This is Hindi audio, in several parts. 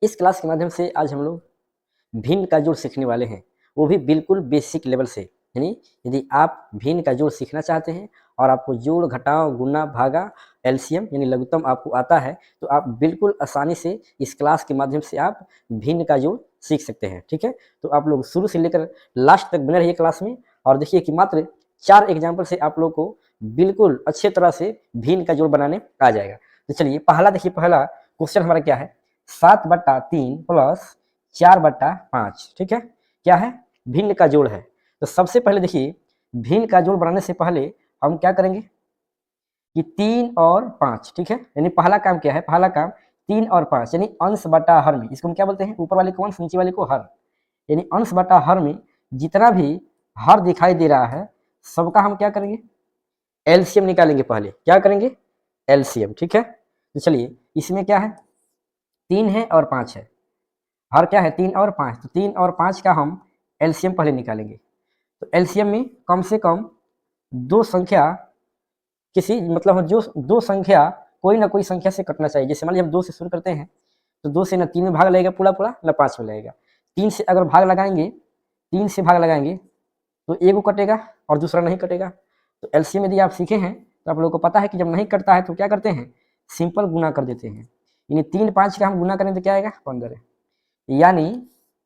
इस क्लास के माध्यम से आज हम लोग भिन्न का जोड़ सीखने वाले हैं, वो भी बिल्कुल बेसिक लेवल से। यानी यदि आप भिन्न का जोड़ सीखना चाहते हैं और आपको जोड़, घटाव, गुणा, भागा, एलसीएम यानी लघुत्तम आपको आता है, तो आप बिल्कुल आसानी से इस क्लास के माध्यम से आप भिन्न का जोड़ सीख सकते हैं। ठीक है, तो आप लोग शुरू से लेकर लास्ट तक बने रहिए क्लास में और देखिए कि मात्र 4 एग्जाम्पल से आप लोग को बिल्कुल अच्छे तरह से भिन्न का जोड़ बनाने आ जाएगा। तो चलिए पहला देखिए, पहला क्वेश्चन हमारा क्या है, 7/3 प्लस 4/5। ठीक है, क्या है, भिन्न का जोड़ है। तो सबसे पहले देखिए, भिन्न का जोड़ बनाने से पहले हम क्या करेंगे कि 3 और 5। ठीक है, यानी पहला काम क्या है, पहला काम 3 और 5 यानी अंश बटा हर में, इसको हम क्या बोलते हैं, ऊपर वाले को अंश, नीचे वाले को हर, यानी अंश बटा हर में जितना भी हर दिखाई दे रहा है सबका हम क्या करेंगे, एलसीएम निकालेंगे। पहले क्या करेंगे, एलसीएम। ठीक है, तो चलिए इसमें क्या है, 3 है और 5 है, हर क्या है 3 और 5, तो 3 और 5 का हम एलसीएम पहले निकालेंगे। तो एलसीएम में कम से कम दो संख्या, किसी मतलब जो दो संख्या कोई ना कोई संख्या से कटना चाहिए। जैसे मान लीजिए हम 2 से शुरू करते हैं, तो 2 से ना 3 में भाग लगेगा पूरा पूरा, ना 5 में लगेगा। 3 से अगर भाग लगाएंगे, 3 से भाग लगाएंगे तो एगो कटेगा और दूसरा नहीं कटेगा। तो एलसीएम यदि आप सीखे हैं तो आप लोगों को पता है कि जब नहीं कटता है तो क्या करते हैं, सिंपल गुना कर देते हैं। यानी 3 5 का हम गुना करें तो क्या आएगा, 15। यानी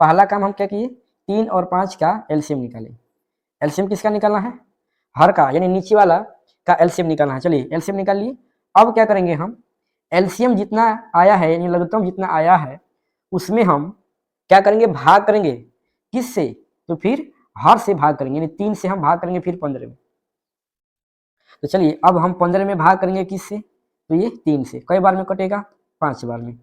पहला काम हम क्या किए, 3 और 5 का एलसीएम निकालें। एलसीएम किसका निकालना है, हर का, यानी नीचे वाला का एलसीएम निकालना है। चलिए एलसीएम निकाल लिए। अब क्या करेंगे हम, एलसीएम जितना आया है यानी लघुत्तम जितना आया है उसमें हम क्या करेंगे, भाग करेंगे। किससे, तो फिर हर से भाग करेंगे, यानी 3 से हम भाग करेंगे फिर 15 में। तो चलिए अब हम 15 में भाग करेंगे किससे, तो ये 3 से। कई बार में कटेगा, 5 बार में।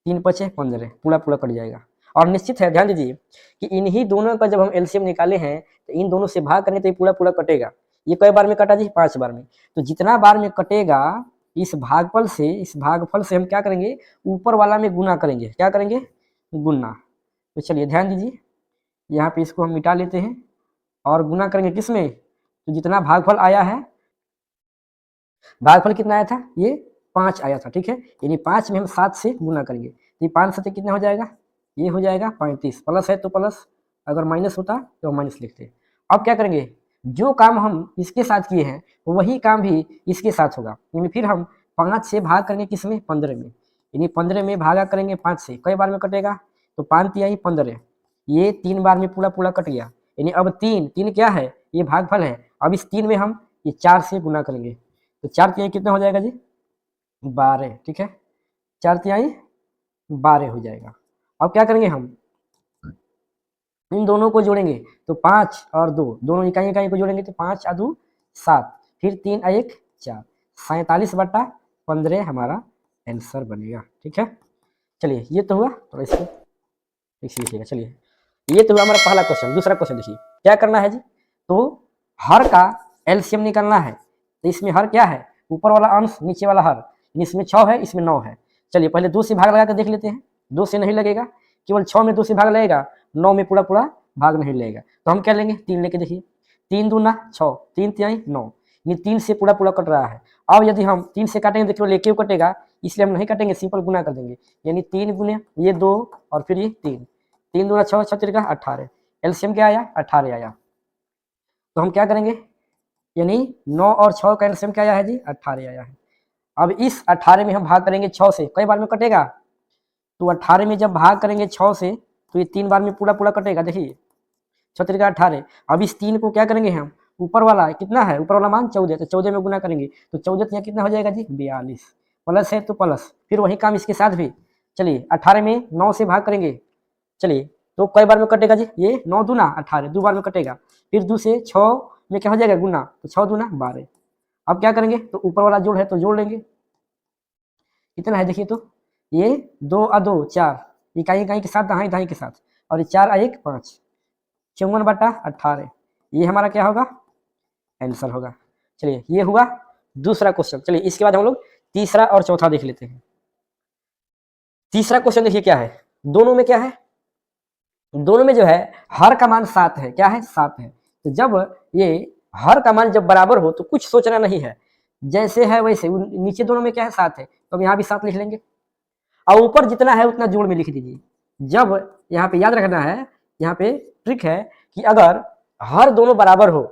3 5 15, पूरा पूरा कट जाएगा। और निश्चित है, ध्यान दीजिए कि इन्हीं दोनों का जब हम एलसीएम निकाले हैं तो इन दोनों से भाग करेंगे तो ये पूरा पूरा कटेगा। ये कई बार में कटा जी, 5 बार में। तो जितना बार में कटेगा इस भागफल से हम क्या करेंगे, ऊपर वाला में गुना करेंगे। क्या करेंगे, गुना। तो चलिए ध्यान दीजिए, यहाँ पे इसको हम मिटा लेते हैं और गुना करेंगे किस में, तो जितना भागफल आया है, भागफल कितना आया था, ये 5 आया था। ठीक है, यानी 5 में हम 7 से गुना करेंगे तो ये 5 7 कितना हो जाएगा, ये हो जाएगा 35। प्लस है तो प्लस, अगर माइनस होता तो माइनस लिखते। अब क्या करेंगे, जो काम हम इसके साथ किए हैं वही काम भी इसके साथ होगा। यानी फिर हम 5 से भाग करेंगे किसमें, 15 में। यानी 15 में भागा करेंगे 5 से, कई बार में कटेगा, तो 5 तिहाई 15, ये 3 बार में पूरा पूरा कट गया। यानी अब 3 क्या है, ये भागफल है। अब इस 3 में हम ये 4 से गुना करेंगे, तो 4 तिहाई कितना हो जाएगा जी, 12। ठीक है, 4 तिहाई 12 हो जाएगा। अब क्या करेंगे, हम इन दोनों को जोड़ेंगे, तो 5 और 2 दोनों इकाई इकाई को जोड़ेंगे तो 5 और 2 7, फिर 3 और 1 4, 47/15 हमारा आंसर बनेगा। ठीक है, चलिए ये तो हुआ, थोड़ा इसको इसी लिखिएगा। चलिए ये तो हुआ हमारा पहला क्वेश्चन। दूसरा क्वेश्चन देखिए क्या करना है जी, तो हर का एलसीएम निकालना है। तो इसमें हर क्या है, ऊपर वाला अंश नीचे वाला हर, इसमें 6 है इसमें 9 है। चलिए पहले 2 से भाग लगा कर देख लेते हैं। 2 से नहीं लगेगा, केवल 6 में 2 से भाग लगेगा, 9 में पूरा पूरा भाग नहीं लगेगा। तो हम क्या लेंगे, 3 लेके देखिए, 3 दूना 6, 3 तिहाई 9, यानी 3 से पूरा पूरा कट रहा है। अब यदि हम 3 से काटेंगे देखिए लेके कटेगा, इसलिए हम नहीं काटेंगे, सिंपल गुना कर देंगे। यानी 3 गुने ये 2 और फिर ये 3, 3 दूना 6, 6 तिरका 18, एलसीएम क्या आया, 18 आया। तो हम क्या करेंगे, यानी 9 और 6 का एलसीएम क्या आया है जी, 18 आया है। अब इस 18 में हम भाग करेंगे 6 से, कई बार में कटेगा, तो 18 में जब भाग करेंगे 6 से तो ये 3 बार में पूरा पूरा कटेगा। देखिए 6 तिरका 18। अब इस 3 को क्या करेंगे हम, ऊपर वाला कितना है, ऊपर वाला मान 14, तो 14 में गुना करेंगे तो 14 यहाँ कितना हो जाएगा जी, 42। प्लस है तो प्लस, फिर वही काम इसके साथ भी। चलिए 18 में 9 से भाग करेंगे, चलिए तो कई बार में कटेगा जी, ये 9 दूना 18, 2 बार में कटेगा। फिर 2 से 6 में क्या हो जाएगा गुना, तो 6 दूना 12। अब क्या करेंगे, तो ऊपर वाला जोड़ है तो जोड़ लेंगे, कितना है देखिए, तो ये 2 और 2 4, इकाई इकाई के साथ, दहाई दहाई के साथ, और ये 4 और 1 5, 54/18, ये हमारा क्या होगा, आंसर होगा। चलिए ये हुआ दूसरा क्वेश्चन। चलिए इसके बाद हम लोग तीसरा और चौथा देख लेते हैं। तीसरा क्वेश्चन देखिए क्या है, दोनों में क्या है, दोनों में जो है हर का मान 7 है। क्या है, 7 है। तो जब ये हर का मान जब बराबर हो तो कुछ सोचना नहीं है, जैसे है वैसे। नीचे दोनों में क्या है, 7 है, तो अब यहाँ भी 7 लिख लेंगे। और ऊपर जितना है उतना जोड़ में लिख दीजिए। जब यहाँ पे याद रखना है, यहाँ पे ट्रिक है कि अगर हर दोनों बराबर हो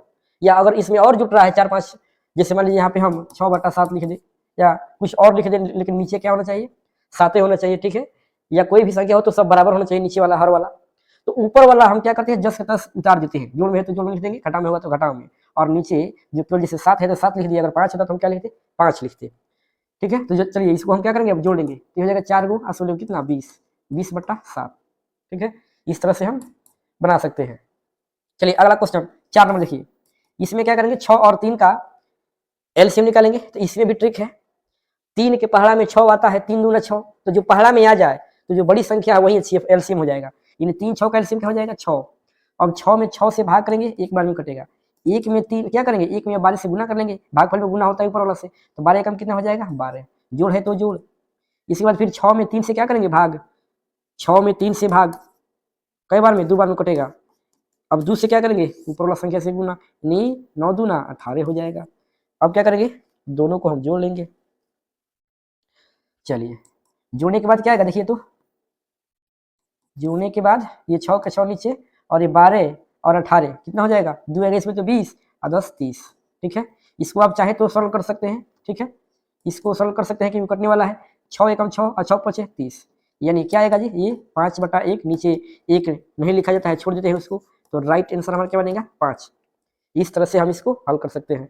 या अगर इसमें और जुट रहा है 4-5, जैसे मान लीजिए यहाँ पे हम 6/7 लिख दें या कुछ और लिख दें, लेकिन नीचे क्या होना चाहिए, 7 होना चाहिए, ठीक है। या कोई भी संख्या हो तो सब बराबर होना चाहिए, नीचे वाला हर वाला। तो ऊपर वाला हम क्या करते हैं, 10 के 10 उतार देते हैं, जोड़ में है तो जोड़ में लिख देंगे, घटा में होगा तो घटाओ में, और नीचे जो केवल जैसे 7 है तो 7 लिख दिया, अगर 5 होता तो हम क्या लिखते, 5 लिखते, ठीक है। तो चलिए इसको हम क्या करेंगे, अब जोड़ लेंगे, तो हो जाएगा 4 गुण 8 कितना 20/7, ठीक है। इस तरह से हम बना सकते हैं। चलिए अगला क्वेश्चन 4 नंबर देखिए, इसमें क्या करेंगे, 6 और 3 का एलसीएम निकालेंगे। तो इसमें भी ट्रिक है, 3 के पहाड़ा में 6 आता है, 3 दूना 6, तो जो पहाड़ा में आ जाए तो जो बड़ी संख्या है वही एलसीएम हो जाएगा। यानी 3 6 का एलसीएम क्या हो जाएगा, 6। अब 6 में 6 से भाग करेंगे, एक बार में कटेगा। 1 में 3 क्या करेंगे, 1 में 12 से गुना कर लेंगे, भागफल में गुना होता है ऊपर वाला से, तो 12 एकम कितना हो जाएगा 12, जोड़ है तो जोड़। इसके बाद फिर 6 में 3 से क्या करेंगे, भाग, 6 में 3 से भाग, कई बार में, 2 बार में कटेगा। अब 2 से क्या करेंगे, ऊपर वाला संख्या से गुना, यानी 9 दूना 18 हो जाएगा। अब क्या करेंगे, दोनों को हम जोड़ लेंगे। चलिए जोड़ने के बाद क्या आएगा, देखिए तो जोड़ने के बाद ये 6 का 6 नीचे, और ये 12 और 18 कितना हो जाएगा, 2 आएगा इसमें तो 20 और 10 30, ठीक है। इसको आप चाहे तो सॉल्व कर सकते हैं, ठीक है, इसको सॉल्व कर सकते हैं क्योंकि कटने वाला है, 6 एकम 6 और 6 पचे 30, यानी क्या आएगा जी, ये 5/1, नीचे 1 नहीं लिखा जाता है, छोड़ देते हैं उसको, तो राइट आंसर हमारा क्या बनेगा 5। इस तरह से हम इसको हल कर सकते हैं।